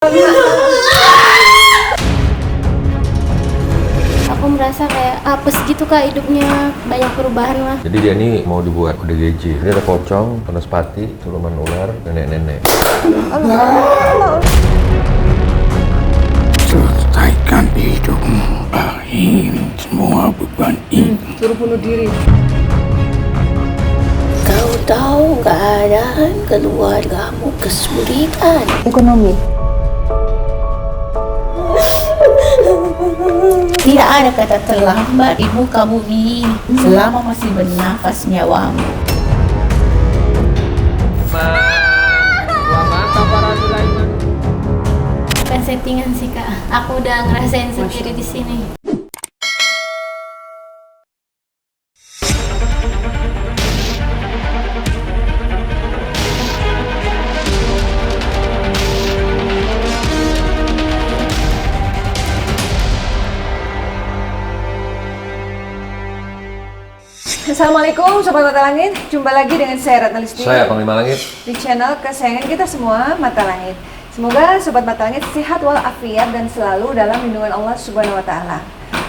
Aku merasa kayak apes gitu kak hidupnya, banyak perubahan lah. Jadi dia ini mau dibuat ODGJ. Ini ada pocong, Vanaspati, siluman ular, nenek-nenek. Selesaikan hidupmu, akhiri semua beban ini. Suruh bunuh diri. Kau tahu keadaan keluargamu kesulitan. Ekonomi. Tidak ada kata terlambat di muka bumi selama masih bernafas nyawamu. Bukan settingan sih kak, aku udah ngerasain sendiri di sini. Assalamualaikum Sobat Mata Langit, jumpa lagi dengan saya Ratna Listi Saya Panglima Langit. di channel kesayangan kita semua, Mata Langit. Semoga Sobat Mata Langit sehat walafiat dan selalu dalam lindungan Allah Subhanahu wa Ta'ala.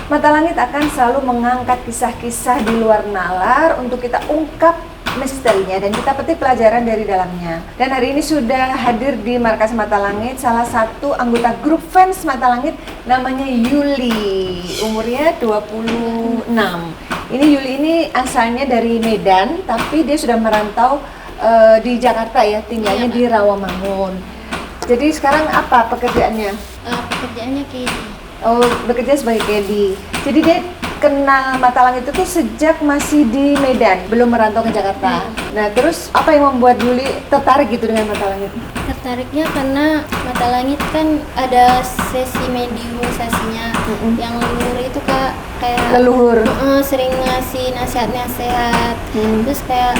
Mata Langit akan selalu mengangkat kisah-kisah di luar nalar untuk kita ungkap misterinya dan kita petik pelajaran dari dalamnya. Dan hari ini sudah hadir di markas Mata Langit salah satu anggota grup fans Mata Langit, namanya Yuli, umurnya 26. Ini Yuli ini asalnya dari Medan, tapi dia sudah merantau di Jakarta ya, tinggalnya di Rawamangun. Jadi sekarang apa pekerjaannya? Pekerjaannya kayak gini. Oh, bekerja sebagai caddy. Jadi dia kenal Mata Langit itu sejak masih di Medan, belum merantau ke Jakarta. Nah, terus apa yang membuat Yuli tertarik gitu dengan Mata Langit? Tertariknya karena Mata Langit kan ada sesi mediumisasinya. Yang leluhur itu kak kayak Leluhur. sering ngasih nasihat-nasihat. Terus kayak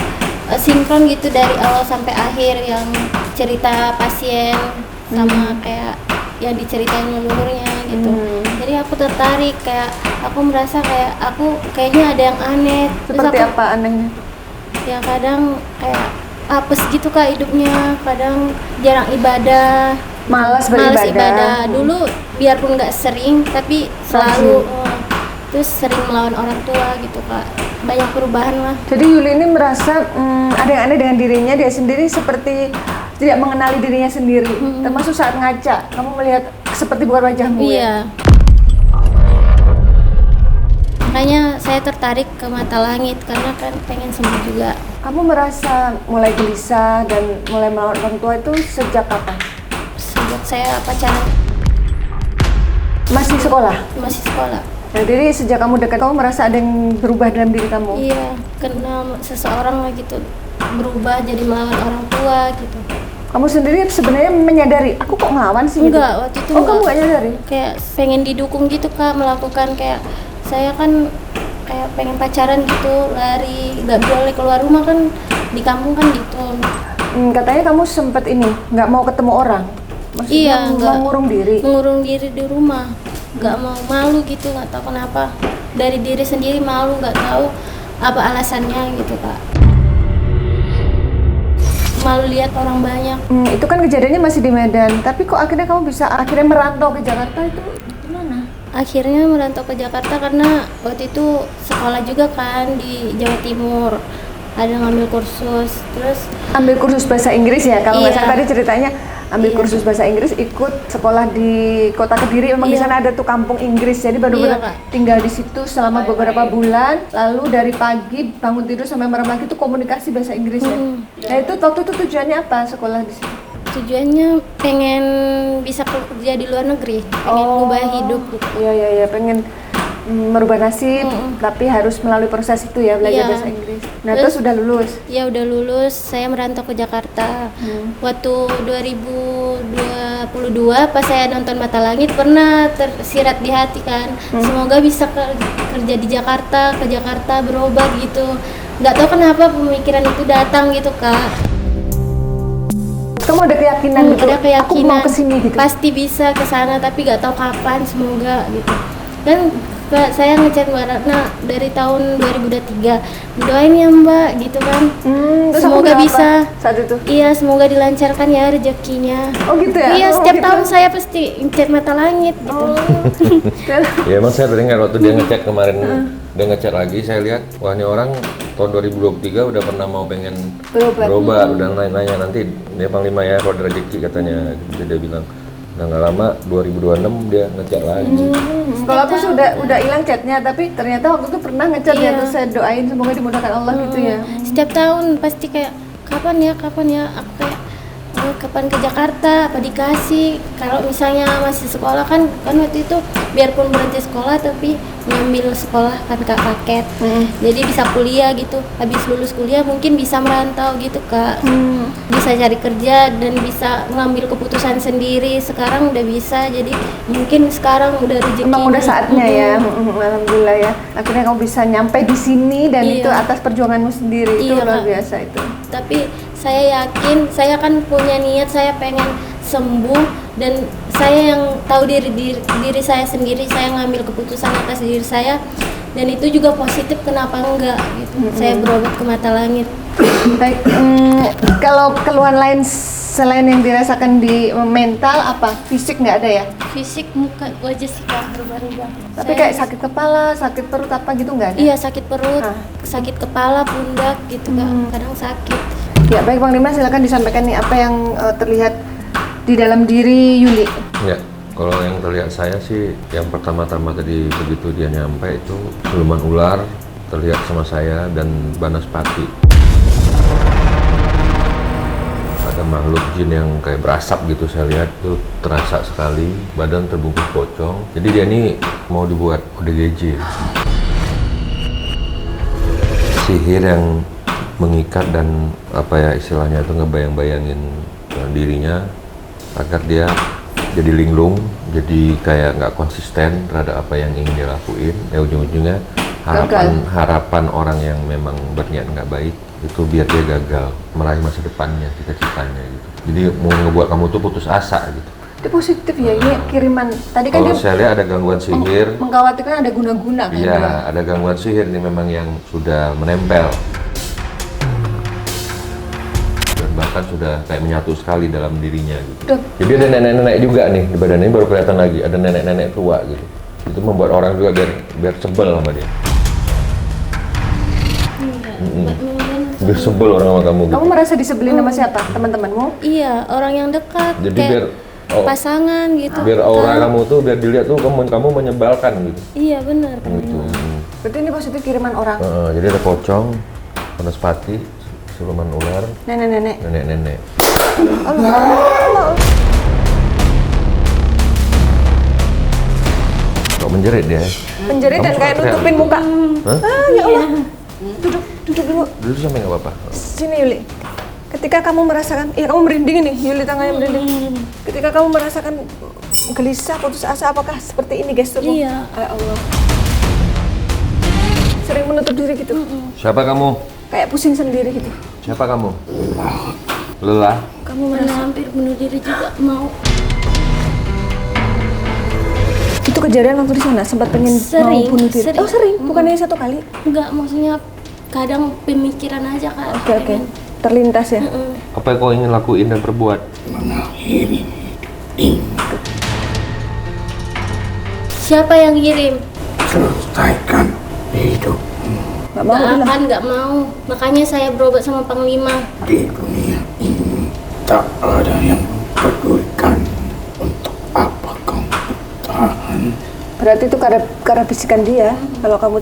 sinkron gitu dari awal sampai akhir, yang cerita pasien sama kayak yang diceritain leluhurnya gitu. Jadi aku tertarik, kayak aku merasa kayak aku kayaknya ada yang aneh. Seperti Terus aku, apa anehnya? ya kadang kayak apes gitu kak hidupnya, kadang jarang ibadah, Malas malas beribadah. ibadah. Dulu biarpun nggak sering tapi selalu terus sering melawan orang tua gitu kak, banyak perubahan lah. Jadi Yuli ini merasa ada yang aneh dengan dirinya, dia sendiri seperti tidak mengenali dirinya sendiri. Termasuk saat ngaca, kamu melihat seperti bukan wajahmu ya? Iya, makanya saya tertarik ke Mata Langit karena kan pengen sembuh juga. Kamu merasa mulai gelisah dan mulai melawan orang tua itu sejak kapan? Sejak saya pacaran, Masih sekolah? masih sekolah. Nah, jadi sejak kamu dekat, kamu merasa ada yang berubah dalam diri kamu? Iya, kenal seseorang lah gitu, berubah jadi melawan orang tua gitu. Kamu sendiri sebenarnya menyadari, aku kok ngelawan sih? Enggak, gitu? waktu itu Oh, kamu nggak nyadari? Kayak pengen didukung gitu kak, melakukan kayak saya kan kayak pengen pacaran gitu, lari, nggak boleh keluar rumah kan, di kampung kan gitu. Katanya kamu sempet ini, nggak mau ketemu orang? Maksudnya Iya, nggak. mengurung diri? Mengurung diri di rumah, nggak mau, malu gitu, nggak tahu kenapa. Dari diri sendiri malu, nggak tahu apa alasannya gitu kak. Malu lihat orang banyak. Itu kan kejadiannya masih di Medan, tapi kok akhirnya kamu bisa akhirnya merantau ke Jakarta, itu gimana? Akhirnya merantau ke Jakarta karena waktu itu sekolah juga kan di Jawa Timur, ada ngambil kursus, terus Ambil kursus bahasa Inggris ya, kalau nggak Iya. salah tadi ceritanya ambil Iya. kursus bahasa Inggris, ikut sekolah di kota Kediri, memang di Iya. sana ada tuh kampung Inggris, jadi Iya, benar-benar Kak. tinggal di situ selama beberapa bulan, lalu dari pagi bangun tidur sampai malam lagi itu komunikasi bahasa Inggris ya. Nah itu waktu itu tujuannya apa sekolah di situ? tujuannya pengen bisa kerja di luar negeri, pengen ngubah hidup gitu. Iya, pengen merubah nasib, tapi harus melalui proses itu ya, belajar Iya. bahasa Inggris. Nah terus sudah lulus? Ya udah lulus, saya merantau ke Jakarta. Waktu 2022 pas saya nonton Mata Langit pernah tersirat di hati kan, semoga bisa kerja di Jakarta, ke Jakarta berobat gitu. Nggak tahu kenapa pemikiran itu datang gitu kak. Kamu ada keyakinan gitu? Ada keyakinan Aku mau kesini gitu? pasti bisa ke sana, tapi nggak tahu kapan, semoga gitu. kan Mbak, saya ngechat Mbak Ratna dari tahun 2023, doain ya Mbak gitu kan. Terus aku Semoga jawab bisa. apa saat itu? Iya, semoga dilancarkan ya rezekinya. Oh gitu ya? Iya, Oh, setiap gitu. tahun saya pasti ngechat Mata Langit gitu. Ya emang saya dengar waktu dia ngechat kemarin, dia ngechat lagi, saya lihat wah ini orang tahun 2023 udah pernah mau pengen berobat, udah nanya nanti dia Panglima ya kalau ada rezeki katanya. Jadi dia bilang udah nggak lama 2026 dia ngechat lagi. Kalau aku udah hilang chatnya, tapi ternyata waktu itu pernah ngechat ya, Iya. terus saya doain semoga dimudahkan Allah gitu ya. Setiap tahun pasti kayak kapan ya aku kayak kapan ke Jakarta apa dikasih. Kalau misalnya masih sekolah kan waktu itu biarpun berhenti sekolah tapi ngambil sekolah kan Kak paket. Jadi bisa kuliah gitu. Habis lulus kuliah mungkin bisa merantau gitu Kak. Bisa cari kerja dan bisa ngambil keputusan sendiri. Sekarang udah bisa, jadi mungkin sekarang udah rezeki. Emang udah saatnya ya, alhamdulillah ya. Akhirnya kamu bisa nyampe di sini dan Iya. itu atas perjuanganmu sendiri, itu Iya, luar Kak. biasa itu. Tapi saya yakin, saya kan punya niat, saya pengen sembuh dan saya yang tahu diri saya sendiri, saya ngambil keputusan atas diri saya dan itu juga positif, kenapa enggak gitu. Saya berobat ke Mata Langit. Baik, kalau keluhan lain selain yang dirasakan di mental apa? Fisik nggak ada ya? Fisik muka wajah sih Kak berubah-ubah. Tapi Saya- kayak sakit kepala, sakit perut apa gitu nggak ada? iya, sakit perut, Ah. sakit kepala, pundak gitu Kak. Kadang sakit. Ya baik Panglima, silakan disampaikan nih apa yang terlihat di dalam diri Yuli. Ya, kalau yang terlihat saya sih yang pertama-tama tadi begitu dia nyampe itu siluman ular terlihat sama saya dan banaspati. Ada makhluk jin yang kayak berasap gitu saya lihat itu terasa sekali, badan terbungkus pocong. Jadi dia ini mau dibuat ODGJ. Sihir yang mengikat dan apa ya istilahnya itu ngebayang-bayangin dirinya agar dia jadi linglung, jadi kayak nggak konsisten terhadap apa yang ingin dia lakuin. Ya ujung-ujungnya harapan orang yang memang berniat nggak baik itu biar dia gagal meraih masa depannya, cita-citanya gitu. Jadi mau ngebuat kamu tuh putus asa gitu. Itu positif ya, ini kiriman. Tadi kan Kalau dia saya lihat ada gangguan sihir, mengkhawatirkan ada guna-guna kan? dia? iya ada gangguan sihir ini memang yang sudah menempel. Dan bahkan sudah kayak menyatu sekali dalam dirinya gitu. Duh. Jadi ada nenek-nenek juga nih di badannya, ini baru kelihatan lagi ada nenek-nenek tua gitu. Itu membuat orang juga biar sebel sama dia. Biar sebel orang sama kamu gitu. Kamu merasa disebelin sama siapa? Teman-temanmu? Iya, orang yang dekat. Jadi kayak biar pasangan gitu. biar aura kamu tuh biar dilihat tuh kamu menyebalkan gitu. Iya benar. Gitu. Berarti ini positif kiriman orang. Jadi ada pocong, banaspati, siluman ular, Nenek-nenek. nenek-nenek. Kok menjerit dia? Penjerit dan Kamu kayak suka nutupin muka. Hah? Ah ya Allah. Duduk dulu. Dulu sampai nggak apa-apa. Sini Yuli. Ketika kamu merasakan, iya kamu merinding nih, Yuli tangannya merinding. Ketika kamu merasakan gelisah, putus asa, apakah seperti ini gesturmu? Iya. Ya Allah. Sering menutup diri gitu, Siapa kamu? kayak pusing sendiri gitu. Siapa kamu? Lelah. Kamu merasa hampir bunuh diri juga mau. Itu kejadian waktu di sana sempat pengen Sering, mau bunuh diri. sering. Oh sering, bukan hanya satu kali. Enggak, maksudnya kadang pemikiran aja Kak. Oke. Terlintas ya. Apa yang kau ingin lakuin dan perbuat? Siapa yang ngirim? Selesaikan hidup Gak mau bilang. Nggak mau. Makanya saya berobat sama Panglima. di dunia ini. Tak ada yang pedulikan untuk apa kamu bertahan. Berarti itu karena bisikan dia. Kalau kamu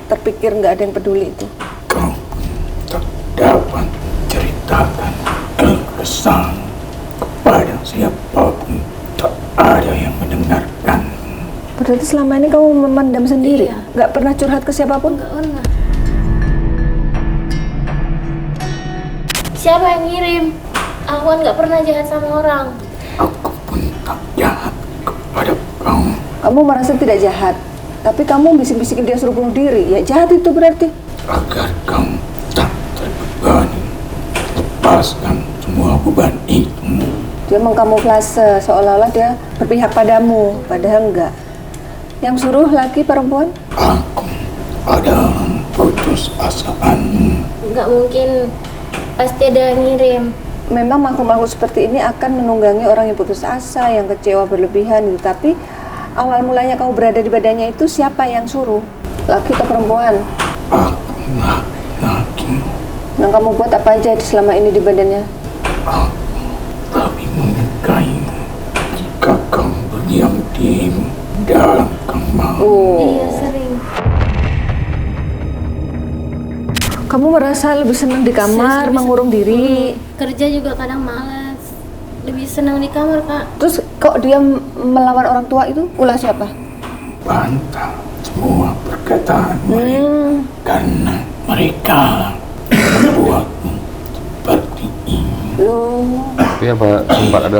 terpikir nggak ada yang peduli itu. Kau pun tak dapat ceritakan keresahan kepada siapapun. Tak ada yang mendengarkan. Berarti selama ini kamu memendam sendiri, Iya. nggak pernah curhat ke siapapun. Nggak pernah. Siapa yang ngirim? Aku kan nggak pernah jahat sama orang. Aku pun tak jahat kepada kamu. Kamu merasa tidak jahat, tapi kamu bisik-bisikin dia suruh bunuh diri. Ya jahat itu berarti. Agar kamu tak terbebani. Lepaskan semua beban itu. Dia mengkamuflase seolah-olah dia berpihak padamu, padahal enggak. Yang suruh laki perempuan? Aku adalah putus asaan. Nggak mungkin, pasti ada yang ngirim. Memang makhluk-makhluk seperti ini akan menunggangi orang yang putus asa, yang kecewa berlebihan gitu. Tapi awal mulanya kamu berada di badannya itu siapa yang suruh? Laki atau perempuan? Aku laki-laki. Yang kamu buat apa aja selama ini di badannya? Aku tapi menyukaimu jika kau berdiam diri dalam kamar. Iya, sering. Kamu merasa lebih senang di kamar, mengurung diri. Kerja juga kadang malas. Lebih senang di kamar, Kak. Terus kok dia melawan orang tua itu? Ulah siapa? Bantah semua perkataan mereka karena mereka membuatmu seperti ini. Loh, Tapi apa sempat ada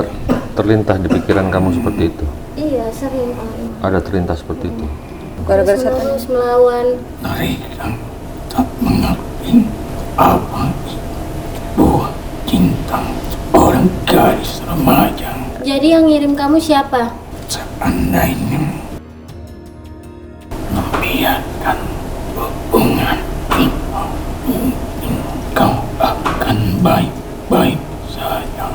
terlintas di pikiran kamu seperti itu? Iya, sering, Kak. Ada terlintas seperti itu? gara-gara Terus setan. menerus melawan. Mereka tak mengerti apa itu buah cinta orang gadis remaja. Jadi yang ngirim kamu siapa? Seandainya membiarkan hubungan kita, mungkin kau akan baik-baik saja.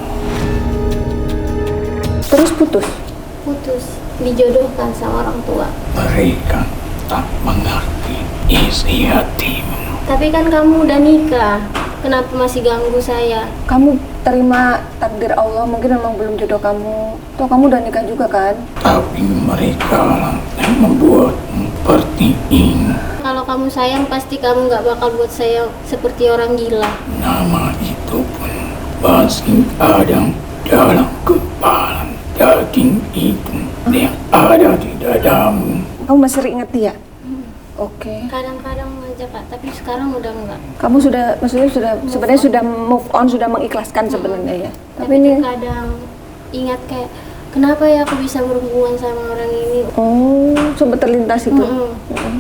Terus putus. Putus. Dijodohkan sama orang tua. Mereka tak mengerti isi hatimu. Tapi kan kamu udah nikah. Kenapa masih ganggu saya? Kamu terima takdir Allah, mungkin memang belum jodoh kamu. Toh kamu udah nikah juga kan? Tapi mereka lah yang membuatmu seperti ini. Kalau kamu sayang, pasti kamu nggak bakal buat saya seperti orang gila. Nama itu pun masih ada dalam kepala daging itu yang ada di dadamu. Kamu masih inget dia? Oke. Kadang-kadang aja, Kak. Tapi sekarang udah enggak. Kamu sudah, maksudnya sudah sebenarnya sudah move on, sudah mengikhlaskan sebenarnya ya. Tapi Tapi ini, kadang ingat kayak, kenapa ya aku bisa berhubungan sama orang ini? oh, sempat terlintas itu.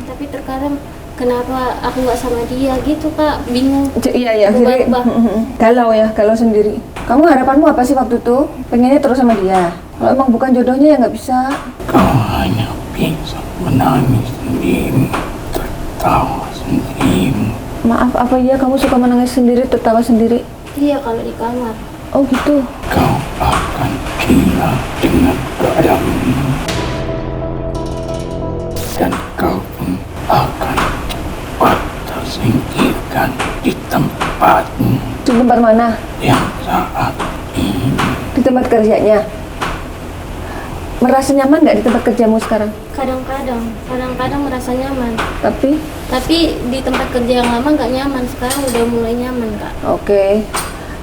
Tapi terkadang kenapa aku nggak sama dia gitu, Kak? Bingung. Iya ya, jadi Berubah-ubah. galau ya, galau sendiri. Kamu harapanmu apa sih waktu itu? Pengennya terus sama dia? Kalau emang bukan jodohnya ya nggak bisa. Kau hanya bisa menangis sendiri, tertawa sendiri. Maaf, apa iya kamu suka menangis sendiri, tertawa sendiri? Iya, kalau di kamar. Oh gitu. Kau akan gila dengan keadaanmu, dan kau pun akan cepat tersingkirkan di tempatmu Di tempat mana? yang saat ini. Di tempat kerjanya. Merasa nyaman nggak di tempat kerjamu sekarang? Kadang-kadang merasa nyaman. Tapi, di tempat kerja yang lama nggak nyaman. Sekarang udah mulai nyaman, Kak. oke.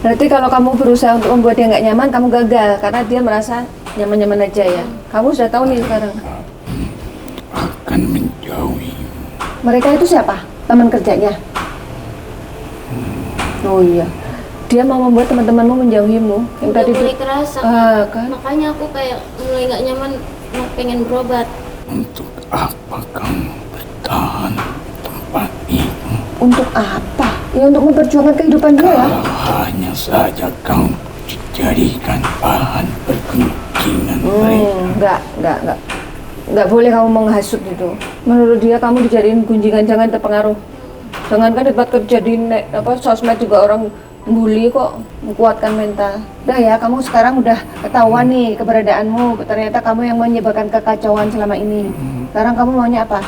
Berarti kalau kamu berusaha untuk membuat dia nggak nyaman, kamu gagal karena dia merasa nyaman-nyaman aja ya. Kamu sudah tahu nih sekarang. Akan menjauhi. Mereka itu siapa? Teman kerjanya? Oh iya. Dia mau membuat teman-temanmu menjauhimu. Yang Udah tadi mulai itu. kerasa, Kak. Ah, kan? Makanya aku kayak mulai nggak nyaman, pengen berobat. Untuk apa kamu bertahan di tempat itu? Untuk apa? Ya untuk memperjuangkan kehidupan dia lah. Kalau hanya saja kau dijadikan bahan pergunjingan mereka. Nggak boleh kamu menghasut gitu. Menurut dia kamu dijadiin gunjingan, jangan terpengaruh. Jangankan di tempat kerja di sosmed juga orang bully kok, menguatkan mental. Udah ya, kamu sekarang udah ketahuan nih keberadaanmu. Ternyata kamu yang menyebabkan kekacauan selama ini. Sekarang kamu maunya apa?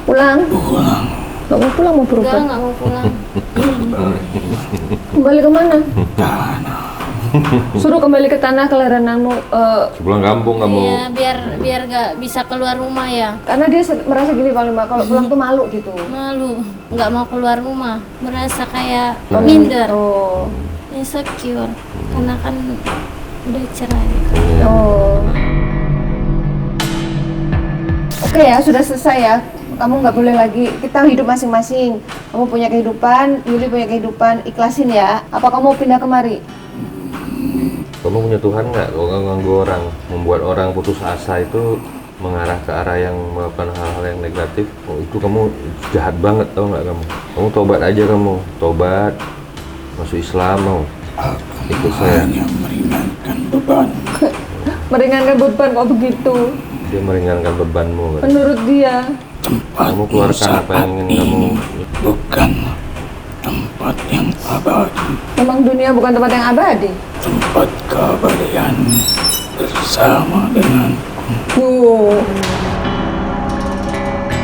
Pulang? Nggak mau pulang, mau berobat? Nggak mau pulang. Kembali kemana? Tanah Suruh kembali ke tanah kelahiranmu. Sepulang kampung kamu. Iya, biar nggak bisa keluar rumah ya. Karena dia merasa gini paling Mbak, kalau pulang tuh malu gitu. Malu, nggak mau keluar rumah. Merasa kayak minder, Oh. insecure. Karena kan udah cerai. Oh. Oke ya, sudah selesai ya. Kamu nggak boleh lagi, kita hidup masing-masing. Kamu punya kehidupan, Yuli punya kehidupan, ikhlasin ya. Apa kamu mau pindah kemari? Kamu punya Tuhan nggak? Kalau nggak ganggu orang, membuat orang putus asa itu mengarah ke arah yang melakukan hal-hal yang negatif. Oh, itu kamu jahat banget, tau nggak kamu? Kamu tobat aja kamu, tobat, masuk Islam mau. Ikut saya. hanya meringankan beban. Meringankan beban kok begitu? Dia meringankan bebanmu. Kan? Menurut dia. Kamu keluarkan apa yang ingin kamu. Bukan tempat yang abadi. Memang dunia bukan tempat yang abadi. Tempat keabadian bersama denganku.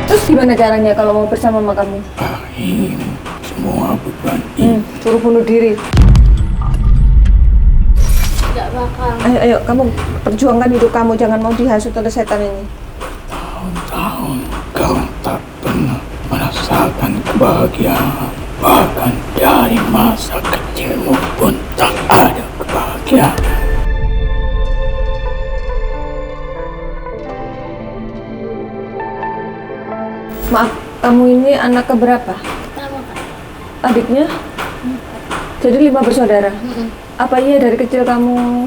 Terus gimana caranya kalau mau bersama sama kamu? Rahim semua beban ini. Suruh bunuh diri. Nggak bakal. Ayo, kamu perjuangkan hidup kamu, jangan mau dihasut oleh setan ini. Tahun-tahun kau tak pernah merasakan kebahagiaan. Bahkan dari masa kecilmu pun tak ada kebahagiaan. Maaf, kamu ini anak keberapa? Pertama Kak. Adiknya? Jadi 5 bersaudara? Apa iya dari kecil kamu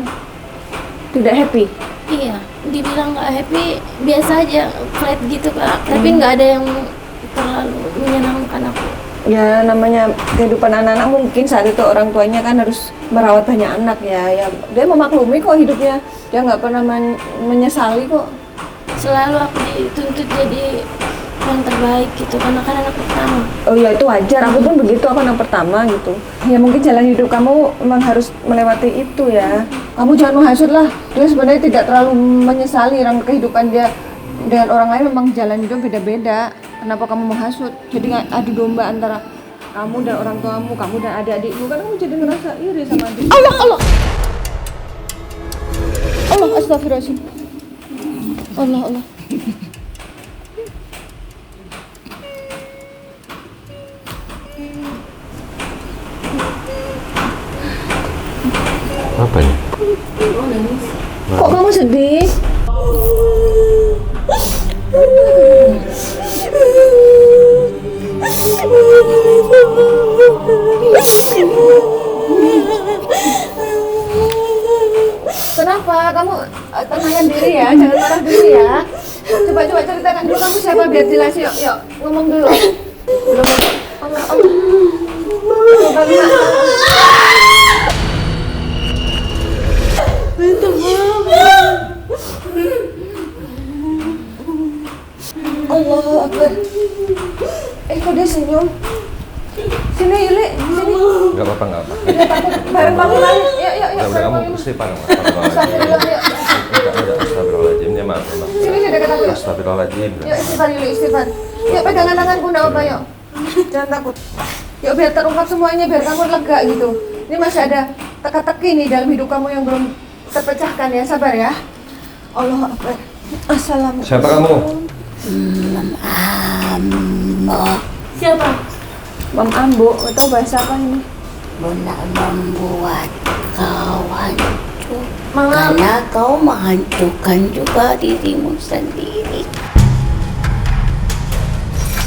tidak happy? Iya, dibilang nggak happy biasa aja, flat gitu Kak. Tapi nggak ada yang terlalu menyenangkan aku. Ya namanya kehidupan anak-anak mungkin saat itu orang tuanya kan harus merawat banyak anak ya dia memaklumi kok hidupnya, dia nggak pernah menyesali kok. Selalu aku dituntut jadi yang terbaik gitu, karena kan anak pertama. Oh ya itu wajar, aku pun begitu, aku anak pertama gitu. Ya mungkin jalan hidup kamu memang harus melewati itu ya. Kamu jangan menghasut lah, dia sebenarnya tidak terlalu menyesali orang kehidupan dia dengan orang lain, memang jalan hidup beda-beda. Kenapa kamu menghasut? Jadi adu domba antara kamu dan orang tuamu, kamu dan adik-adikmu, kan kamu jadi ngerasa iri sama adik. Allah, astagfirullahaladzim. Allah. Apa ini? Kok kamu sedih? Kenapa? Kamu tenangkan diri ya, jangan marah dulu ya. Coba ceritakan dulu kamu siapa biar jelas. Yuk, ngomong dulu. Allah. Coba Allah Akbar. Kok dia senyum? Sini Yuli, sini. Gak apa-apa. Bareng bangunan. Yuk. Udah kamu istighfar. Astagfirullahaladzim. Ya maaf. Sini dekat aku. Astagfirullahaladzim. Yuk istighfar. Yuk pegangan tanganku, enggak apa-apa yuk. Jangan takut. Yuk biar terungkap semuanya, biar kamu lega gitu. Ini masih ada teka-teki nih dalam hidup kamu yang belum terpecahkan ya, sabar ya. Allah Akbar. Assalamualaikum. Siapa kamu? Siapa? Mam Ambo, atau bahasa apa ini? Bunda membuat kau hancur Mama. karena kau menghancurkan juga dirimu sendiri.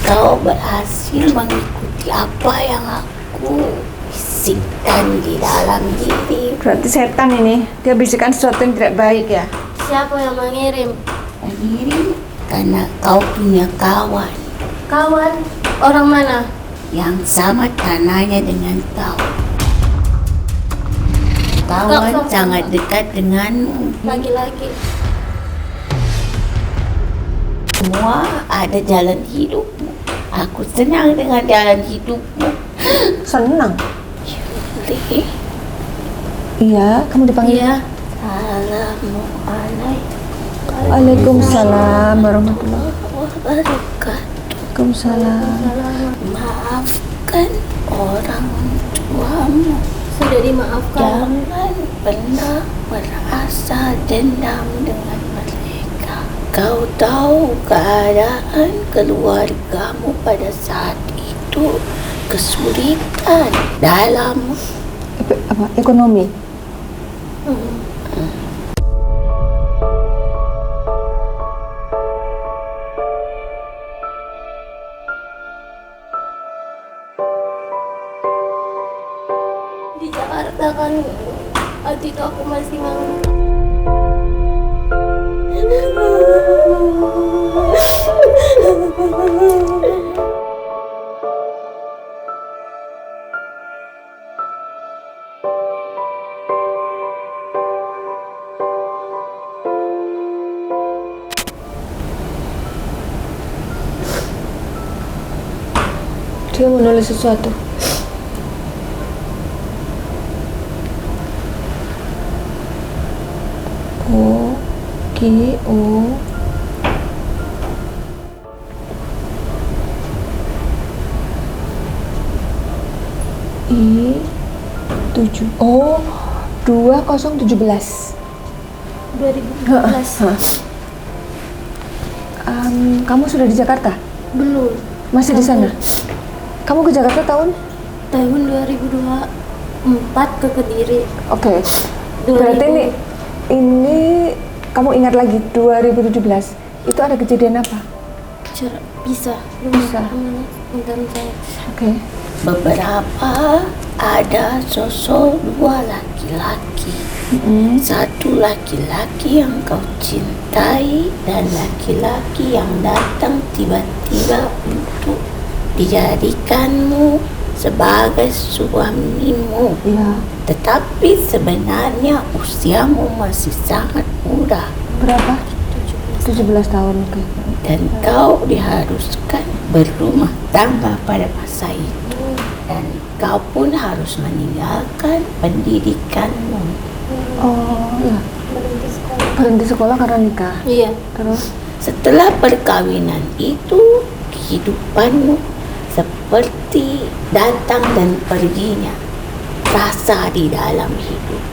Kau berhasil mengikuti apa yang aku bisikkan di dalam diri. Berarti setan ini, dia bisikan sesuatu yang tidak baik ya. Siapa yang mengirim? Sendiri karena kau punya kawan Kawan? Orang mana? yang sama tanahnya dengan kau. Kawan Kau- sangat dekat denganmu. Laki-laki. Semua ada jalan hidupmu. Aku senang dengan jalan hidupmu. Senang. Yuli, Iya, kamu dipanggil. Iya. Assalamualaikum Waalaikumsalam warahmatullahi wabarakatuh. Waalaikumsalam. Maafkan orang tuamu. Sudah dimaafkan. Jangan pernah merasa dendam dengan mereka. Kau tahu keadaan keluargamu pada saat itu kesulitan dalam Apa? Ekonomi. Di Jakarta kan waktu itu aku masih nganggur. Dia mau nulis sesuatu. O G O I 7 Oh 2017. 2014. Kamu sudah di Jakarta? Belum. Masih di sana? Kamu ke Jakarta tahun? Tahun 2024 ke Kediri. Oke. Berarti ini kamu ingat lagi 2017 itu ada kejadian apa? Bisa. Bisa. Bentar saya. Oke. Beberapa ada sosok dua laki-laki. Satu laki-laki yang kau cintai dan laki-laki yang datang tiba-tiba untuk dijadikanmu sebagai suamimu. Iya. Tetapi sebenarnya usiamu masih sangat muda Berapa? 17 tahun. Oke. dan kau diharuskan berumah tangga pada masa itu. Dan kau pun harus meninggalkan pendidikanmu. Oh, iya. Berhenti sekolah karena nikah. Iya. Terus Setelah perkawinan itu, kehidupanmu seperti datang dan perginya rasa di dalam hidup.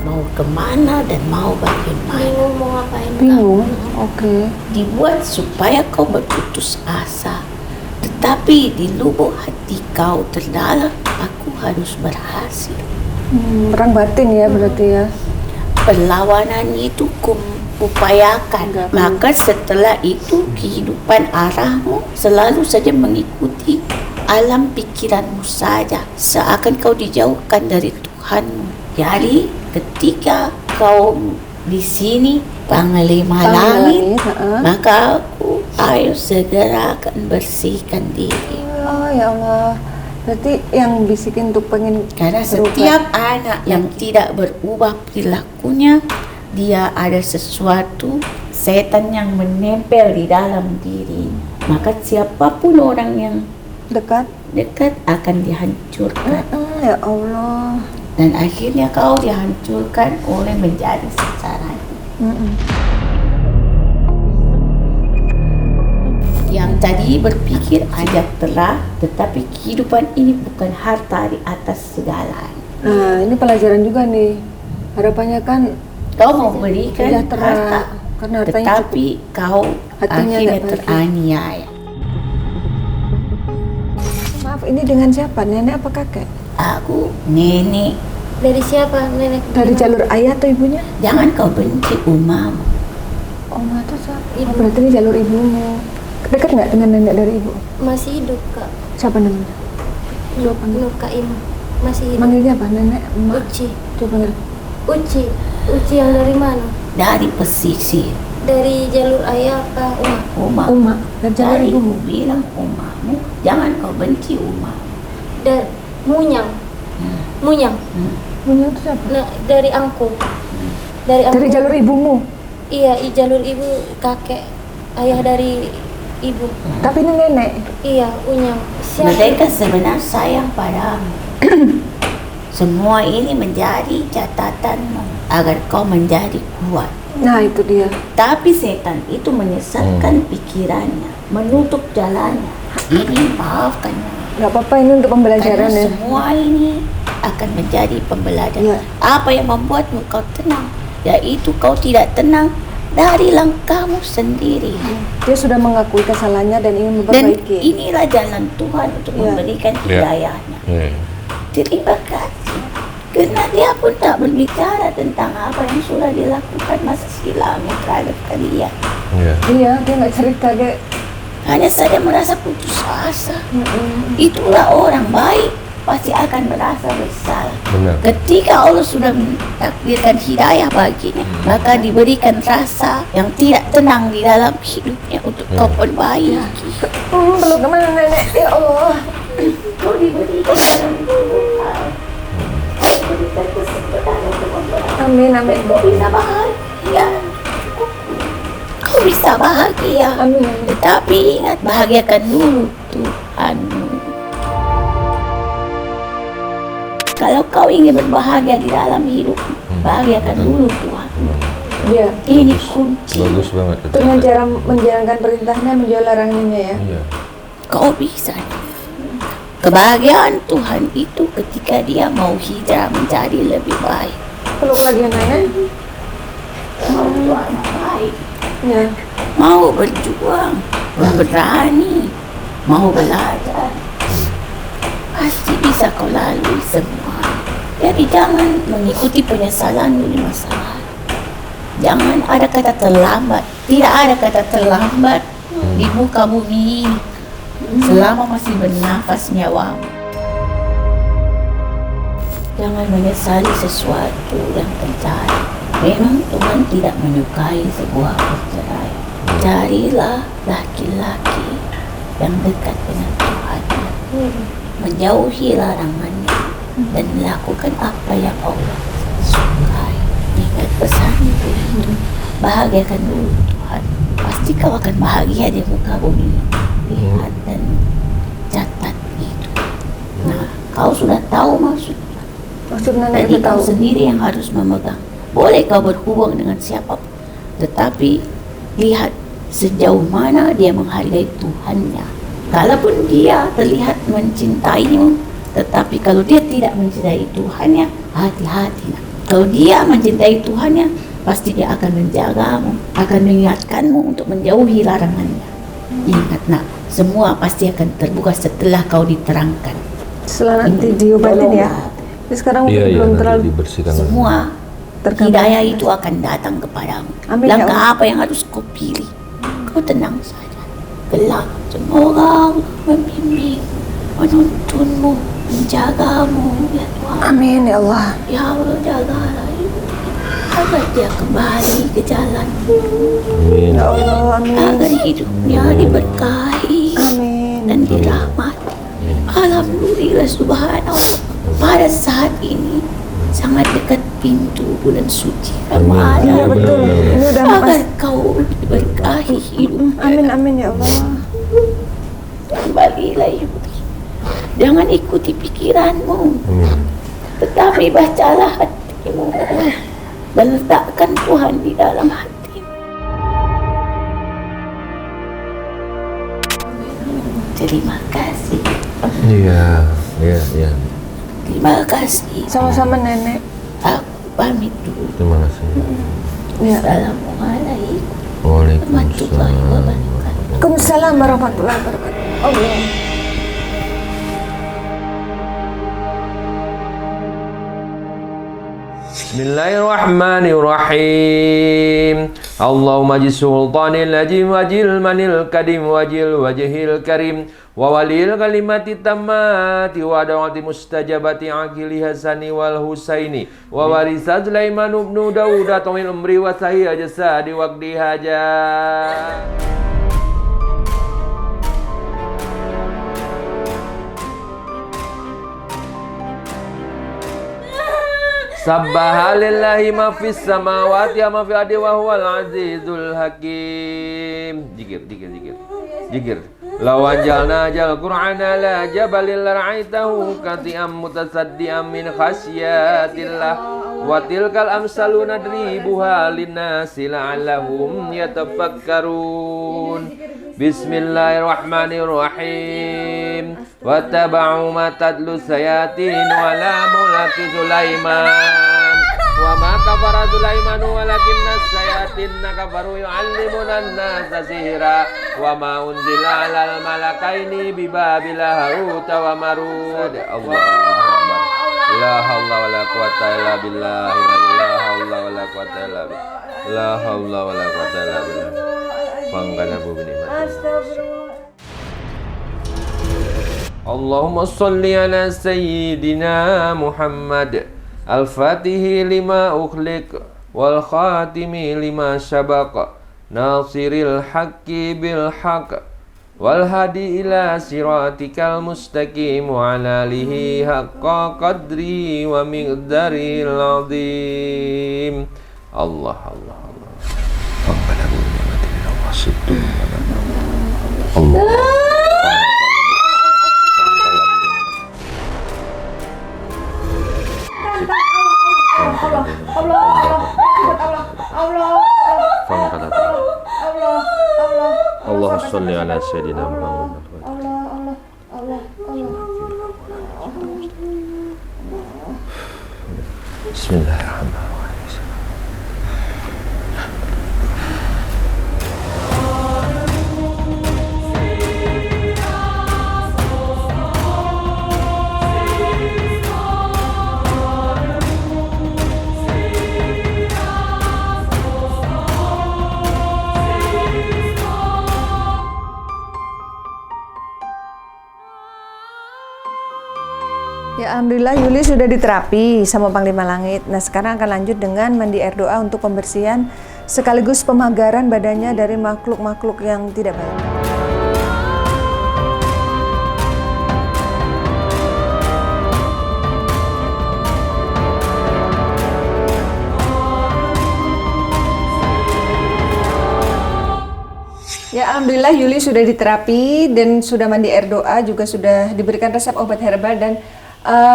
Mau kemana dan mau bagaimana. Bingung mau ngapain. bingung. Oke. Dibuat supaya kau berputus asa. Tetapi di lubuk hati kau terdalam, aku harus berhasil. Perang batin ya berarti ya. Perlawanan itu kuupayakan. Maka setelah itu kehidupan arahmu selalu saja mengikuti alam pikiranmu saja, seakan kau dijauhkan dari Tuhanmu. Jadi ketika kau di sini Panglima Langit, maka aku ayo segera akan bersihkan diri. Oh ya Allah. Berarti yang bisikin untuk pengen Karena berubah. setiap anak yang tidak berubah perilakunya, dia ada sesuatu setan yang menempel di dalam diri. Maka siapapun orang yang dekat. dekat akan dihancurkan. Ya Allah. Dan akhirnya kau dihancurkan oleh menjadi sasaran. Yang tadi berpikir ajak telah, tetapi kehidupan ini bukan harta di atas segalanya. Nah, ini pelajaran juga nih. Harapannya kan Kau mau berikan sejahtera, harta, karena hartanya tetapi kau Hatinya akhirnya nggak bahagia. teraniaya. Maaf, ini dengan siapa? Nenek apa kakek? Aku nenek, Dari siapa nenek? Dari jalur ayah atau ibunya? jangan kau benci umamu. Oma tuh siapa? Oh, berarti ini jalur ibumu. Dekat nggak dengan nenek dari ibu? Masih hidup kak. Siapa namanya? Coba panggil. Nur Kaim. Masih hidup. Manggilnya apa? Nenek? Emak? Uci. Coba panggil. Uci. Uci yang dari mana? Dari pesisir, Dari jalur ayah apa Uma? Uma. Dari jalur Dari ibumu? bilang umamu, jangan kau benci umamu. Dan Munyang. Munyang. Punya itu siapa? Nah, dari Angku. Dari Angku. Dari jalur ibumu? Iya, jalur ibu kakek. Ayah dari ibu. Tapi ini nenek. Iya, Unyang. Siapa? Mereka sebenarnya sayang padamu. Semua ini menjadi catatanmu agar kau menjadi kuat. Nah, itu dia. Tapi setan itu menyesatkan pikirannya, menutup jalannya. Ini maafkan. Gak apa-apa, ini untuk pembelajaran Karena ya. semua ini akan menjadi pembelajaran. Iya. Apa yang membuatmu kau tenang? Yaitu kau tidak tenang dari langkahmu sendiri. Dia sudah mengakui kesalahannya dan ingin Dan memperbaiki. inilah jalan Tuhan untuk Iya. memberikan Iya. hidayahnya. Terima kasih. Karena dia pun tak berbicara tentang apa yang sudah dilakukan masa silamnya terhadap kalian. Iya, dia nggak cerita deh. Hanya saja merasa putus asa. Itulah orang baik pasti akan merasa bersalah. Benar. Ketika Allah sudah mentakdirkan hidayah baginya, maka diberikan rasa yang tidak tenang di dalam hidupnya untuk kau perbaiki. Belum kemana nenek? Ya Allah. Kau diberikan dalam Tuhan. Kau diberikan kesempatan untuk memperbaiki. Amin, amin. Kau bisa bahagia. kau bisa bahagia. Amin. Tetapi ingat, bahagiakan dulu Tuhanmu. Kalau kau ingin berbahagia di dalam hidup, bahagiakan dulu Tuhanmu. Iya. Ini kunci. Bagus banget. Dengan cara menjalankan perintahnya, menjauhi larangannya ya. Iya. Kau bisa. Kebahagiaan Tuhan itu ketika dia mau hijrah menjadi lebih baik. Peluk lagi Nenek. Mau Tuhan baik, Ya. mau berjuang, berani, mau belajar, pasti bisa kau lalui semua. Jadi jangan mengikuti penyesalan di masa lalu. Jangan ada kata terlambat. Tidak ada kata terlambat di muka bumi ini. Selama masih bernafas nyawamu. Jangan menyesali sesuatu yang terjadi. Memang Tuhan tidak menyukai sebuah perceraian. Carilah laki-laki yang dekat dengan Tuhan. Menjauhi larangannya dan melakukan apa yang Allah sukai. Ingat pesan itu. Bahagiakan dulu Tuhan. Pasti kau akan bahagia di muka bumi. Lihat dan catat itu. Nah, kau sudah tahu maksudnya. Maksud Nenek Jadi itu kau tahu. sendiri yang harus memegang. Boleh kau berhubung dengan siapapun, tetapi lihat sejauh mana dia menghargai Tuhannya. Kalaupun dia terlihat mencintaimu, tetapi kalau dia tidak mencintai Tuhannya, hati-hati. Kalau dia mencintai Tuhannya, pasti dia akan menjagamu, akan mengingatkanmu untuk menjauhi larangannya. Ingat nak, semua pasti akan terbuka setelah kau diterangkan. Setelah nanti diobatin ya. Tapi sekarang mungkin Iya, belum nanti terlalu dibersihkan. Semua tergambar. hidayah itu akan datang kepadamu. Amin, ya Langkah Allah. apa yang harus kau pilih? Kau tenang saja. Kelak semoga Allah membimbing, menuntunmu, menjagamu ya Tuhan. Amin ya Allah. Ya Allah, jagalah ibu agar dia kembali ke jalan, Amin. Ya Allah, amin. agar hidupnya diberkahi Amin. dan dirahmati. Alhamdulillah subhanallah. Pada saat ini sangat dekat pintu bulan suci Ramadan. Iya betul. Ini udah Agar pas. kau diberkahi hidup. Amin amin ya Allah. Kembalilah ibu. Jangan ikuti pikiranmu, Amin. tetapi bacalah hatimu dan letakkan Tuhan di dalam hatimu. Terima kasih. Iya, iya, iya. Terima kasih. Sama-sama Nenek. Aku pamit dulu. Terima kasih. Ya. Assalamualaikum Waalaikumsalam. warahmatullahi wabarakatuh. Waalaikumsalam warahmatullahi wabarakatuh. Allah. Bismillahirrahmanirrahim. Allahumma ji sultanil ajim wajil manil kadim wajil wajhil karim wa walil kalimati tammati wa dawati mustajabati akili hasani wal husaini wa warisa Sulaiman ibn Daud atamil umri wa sahih jasadi waqdi hajat. Sabbaha lillahi ma fis samawati wa ma fil ardi wa huwal azizul hakim. Zikir. Law anjalna jal qur'ana la jabalil ra'aitahu qati'am mutasaddian min khasyatillah wa tilkal amsalu nadribuha linnasi la'allahum yatafakkarun. Bismillahirrahmanirrahim. Wattaba'u ma tatlu sayatin wa la mulaki Sulaiman wa ma kafara Sulaimanu walakinna sayatinna kafaru yu'allimuna an-nasa sihra wa ma unzila 'alal malakaini bi Babila Haruta wa Marut. Allahu Akbar. La haula wala quwata illa billah. La haula wala quwata illa billah. La haula wala quwata illa billah. Pangkalabu binikmati. Allahumma salli ala sayyidina Muhammad al-fatihi lima ukhliq wal khatimi lima sabaq nasiril haqqi bil haqq wal hadi ila siratikal mustaqim wa ala alihi haqqa qadri wa miqdaril azim. Allah Allah Allah. Pangkalabu binikmati. situ. Allah. Allah sholli ala sayyidina Muhammad. Bismillahirrahmanirrahim. Ya, alhamdulillah Yuli sudah diterapi sama Panglima Langit. Nah, sekarang akan lanjut dengan mandi air doa untuk pembersihan sekaligus pemagaran badannya dari makhluk-makhluk yang tidak baik. Ya, alhamdulillah Yuli sudah diterapi dan sudah mandi air doa, juga sudah diberikan resep obat herbal dan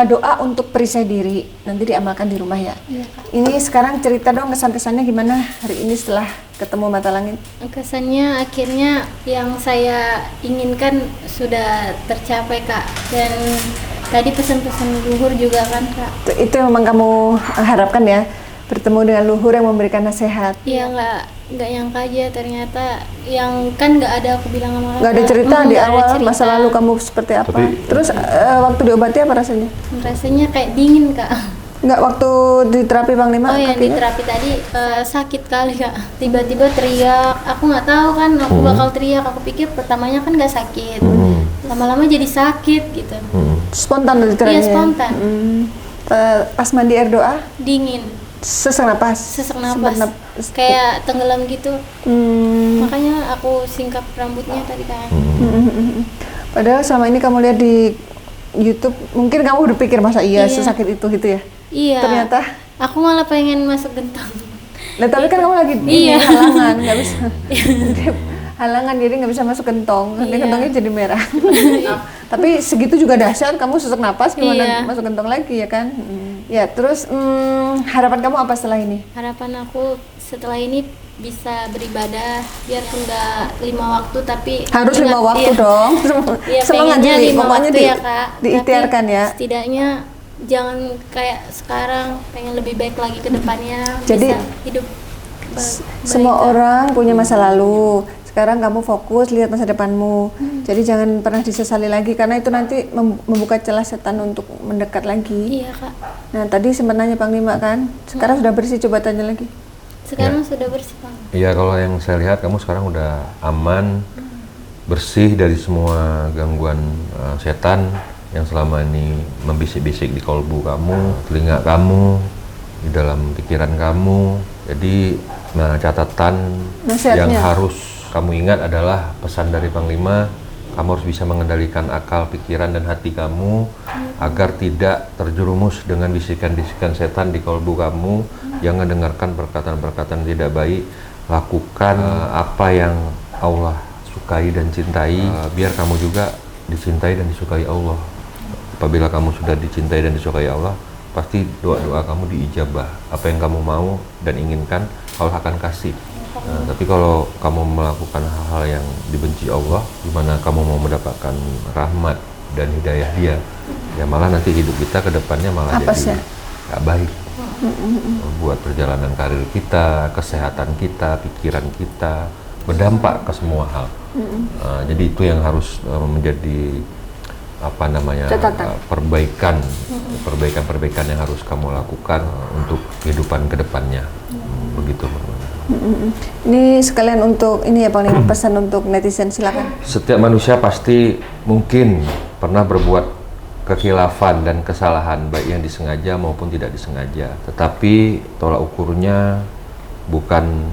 doa untuk perisai diri. Nanti diamalkan di rumah ya. Iya, Kak. Ini sekarang cerita dong kesan-kesannya gimana hari ini setelah ketemu Mata Langit. Kesannya akhirnya yang saya inginkan sudah tercapai, Kak. Dan tadi pesan-pesan luhur juga kan, Kak. Itu yang memang kamu harapkan ya, bertemu dengan luhur yang memberikan nasihat. Iya, nggak nyangka aja ternyata yang kan nggak ada aku bilang sama Nggak ada cerita di nggak ada awal cerita. masa lalu kamu seperti apa. Tapi- Terus waktu diobati apa rasanya? Rasanya kayak dingin, Kak. Nggak waktu di terapi Panglima Oh, yang di kakinya? terapi tadi sakit kali, Kak. Tiba-tiba teriak. Aku nggak tahu kan aku bakal teriak. Aku pikir pertamanya kan nggak sakit. Lama-lama jadi sakit gitu. Spontan dari Iya, terapinya? spontan. Pas mandi air doa, Dingin. sesak napas? Sesak Sempat napas. Kayak tenggelam gitu. Hmm. Makanya aku singkap rambutnya tadi kan. Padahal selama ini kamu lihat di YouTube, mungkin kamu udah pikir masa iya Iya. sesakit itu gitu ya? Iya. Ternyata, Aku malah pengen masuk gentong. nah tapi kan kamu lagi di Iya. halangan, nggak bisa. Halangan jadi nggak bisa masuk gentong, nanti Iya. gentongnya jadi merah. Tapi segitu juga dahsyat, kamu sesak napas gimana Iya. masuk gentong lagi ya kan? Ya terus harapan kamu apa setelah ini? Harapan aku setelah ini bisa beribadah biarpun nggak 5 waktu tapi Harus 5 ingat- waktu iya. dong. Iya, Semangat pengennya Juli, 5 pokoknya waktu ya, Kak. diikhtiarkan Tapi ya. setidaknya jangan kayak sekarang, pengen lebih baik lagi ke depannya. Jadi, bisa hidup Semua baik, Kak. orang punya masa lalu. Sekarang kamu fokus lihat masa depanmu. Jadi jangan pernah disesali lagi karena itu nanti membuka celah setan untuk mendekat lagi. Iya, Kak. Nah, tadi sempat nanya Panglima kan. Sekarang sudah bersih, coba tanya lagi. Sekarang sudah bersih, Bang. Iya, kalau yang saya lihat kamu sekarang udah aman, bersih dari semua gangguan setan yang selama ini membisik-bisik di kolbu kamu, telinga kamu, di dalam pikiran kamu. Jadi, nah catatan Nasihatnya. yang harus kamu ingat adalah pesan dari Panglima, kamu harus bisa mengendalikan akal, pikiran, dan hati kamu agar tidak terjerumus dengan bisikan-bisikan setan di kolbu kamu. Jangan dengarkan perkataan-perkataan tidak baik, lakukan apa yang Allah sukai dan cintai, biar kamu juga dicintai dan disukai Allah. Apabila kamu sudah dicintai dan disukai Allah, pasti doa-doa kamu diijabah. Apa yang kamu mau dan inginkan, Allah akan kasih. Nah, tapi kalau kamu melakukan hal-hal yang dibenci Allah, di mana kamu mau mendapatkan rahmat dan hidayah Dia, ya malah nanti hidup kita ke depannya malah Apa jadi sih? nggak baik. Buat perjalanan karir kita, kesehatan kita, pikiran kita, berdampak ke semua hal. Jadi itu yang harus menjadi apa namanya Catatan. perbaikan yang harus kamu lakukan untuk kehidupan kedepannya. Begitu. Ini sekalian untuk ini ya Panglima, pesan untuk netizen, silakan. Setiap manusia pasti mungkin pernah berbuat kekhilafan dan kesalahan, baik yang disengaja maupun tidak disengaja. Tetapi tolak ukurnya bukan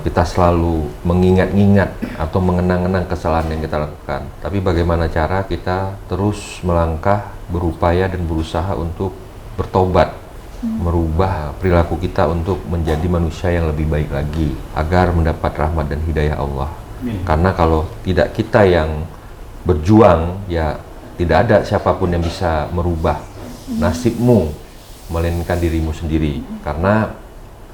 kita selalu mengingat-ingat atau mengenang-enang kesalahan yang kita lakukan, tapi bagaimana cara kita terus melangkah, berupaya dan berusaha untuk bertobat, merubah perilaku kita untuk menjadi manusia yang lebih baik lagi agar mendapat rahmat dan hidayah Allah. Karena kalau tidak kita yang berjuang, ya tidak ada siapapun yang bisa merubah nasibmu, melainkan dirimu sendiri. Karena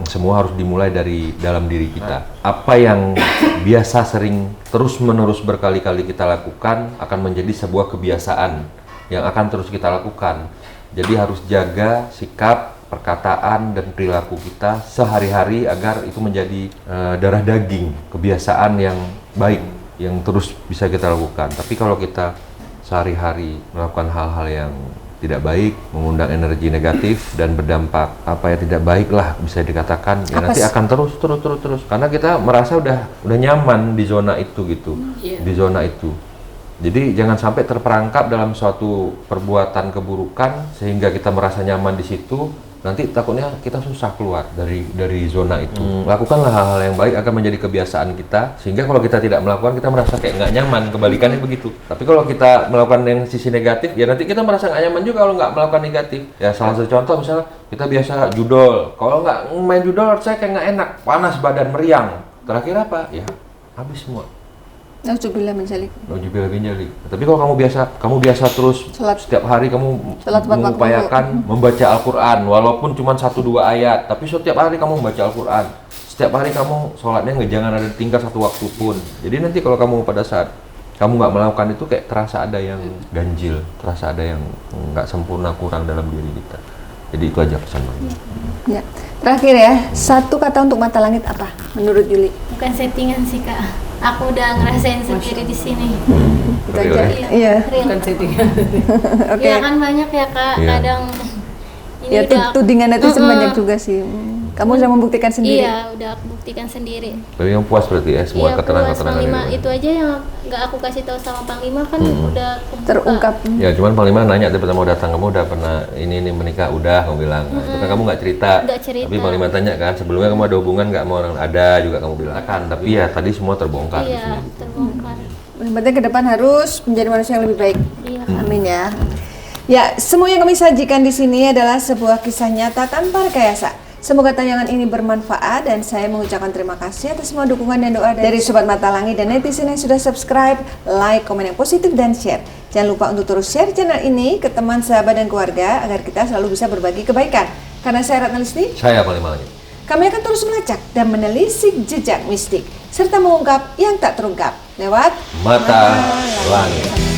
semua harus dimulai dari dalam diri kita. Apa yang biasa sering terus-menerus berkali-kali kita lakukan akan menjadi sebuah kebiasaan yang akan terus kita lakukan. Jadi harus jaga sikap, perkataan, dan perilaku kita sehari-hari agar itu menjadi darah daging, kebiasaan yang baik yang terus bisa kita lakukan. Tapi kalau kita sehari-hari melakukan hal-hal yang tidak baik, mengundang energi negatif dan berdampak apa yang tidak baik lah bisa dikatakan, ya nanti akan terus karena kita merasa udah nyaman di zona itu gitu, di zona itu. Jadi jangan sampai terperangkap dalam suatu perbuatan keburukan sehingga kita merasa nyaman di situ, nanti takutnya kita susah keluar dari zona itu. Lakukanlah hal-hal yang baik akan menjadi kebiasaan kita, sehingga kalau kita tidak melakukan kita merasa kayak nggak nyaman, kebalikannya begitu. Tapi kalau kita melakukan yang sisi negatif, ya nanti kita merasa nggak nyaman juga kalau nggak melakukan negatif. Ya salah satu contoh misalnya kita biasa judol, kalau nggak main judol saya kayak nggak enak, panas badan, meriang. Terakhir apa? Ya habis semua. Nauzubillah min dzalik. Nauzubillah min dzalik. Tapi kalau kamu biasa terus setiap hari kamu mengupayakan membaca Al-Qur'an walaupun cuma 1-2 ayat, tapi setiap hari kamu membaca Al-Qur'an. Setiap hari kamu sholatnya jangan ada tinggal satu waktu pun. Jadi nanti kalau kamu pada saat kamu nggak melakukan itu kayak terasa ada yang ganjil, terasa ada yang nggak sempurna, kurang dalam diri kita. Jadi itu aja pesan Mami. Ya. Terakhir ya, satu kata untuk mata langit apa menurut Yuli? Bukan settingan sih Kak. Aku udah ngerasain sendiri di sini. Itu aja. Iya. Iya. Bukan settingan. Oke. Ya kan banyak ya Kak, kadang ini Ya udah tudingan netizen banyak juga sih. Kamu sudah membuktikan sendiri. Iya, udah aku buktikan sendiri. Tapi yang puas berarti ya semua Iya, keterangan-keterangan Panglima itu. itu aja yang nggak aku kasih tahu sama Panglima kan udah kebuka. Terungkap. Ya cuman Panglima nanya tadi pertama datang, kamu udah pernah ini menikah? Udah, kamu bilang. Nah, itu kan kamu nggak cerita. Nggak cerita. Tapi Panglima tanya kan, sebelumnya kamu ada hubungan nggak sama orang? Ada juga kamu bilang kan. Tapi ya tadi semua terbongkar di Iya, sini. terbongkar. Yang penting ke depan harus menjadi manusia yang lebih baik. Iya. Amin ya. Ya, semua yang kami sajikan di sini adalah sebuah kisah nyata tanpa rekayasa. Semoga tayangan ini bermanfaat dan saya mengucapkan terima kasih atas semua dukungan dan doa dari Sobat Mata Langit dan netizen yang sudah subscribe, like, komen yang positif dan share. Jangan lupa untuk terus share channel ini ke teman, sahabat, dan keluarga agar kita selalu bisa berbagi kebaikan. Karena saya Ratna Listi, Saya Panglima Langit. kami akan terus melacak dan menelisik jejak mistik serta mengungkap yang tak terungkap lewat Mata Langit.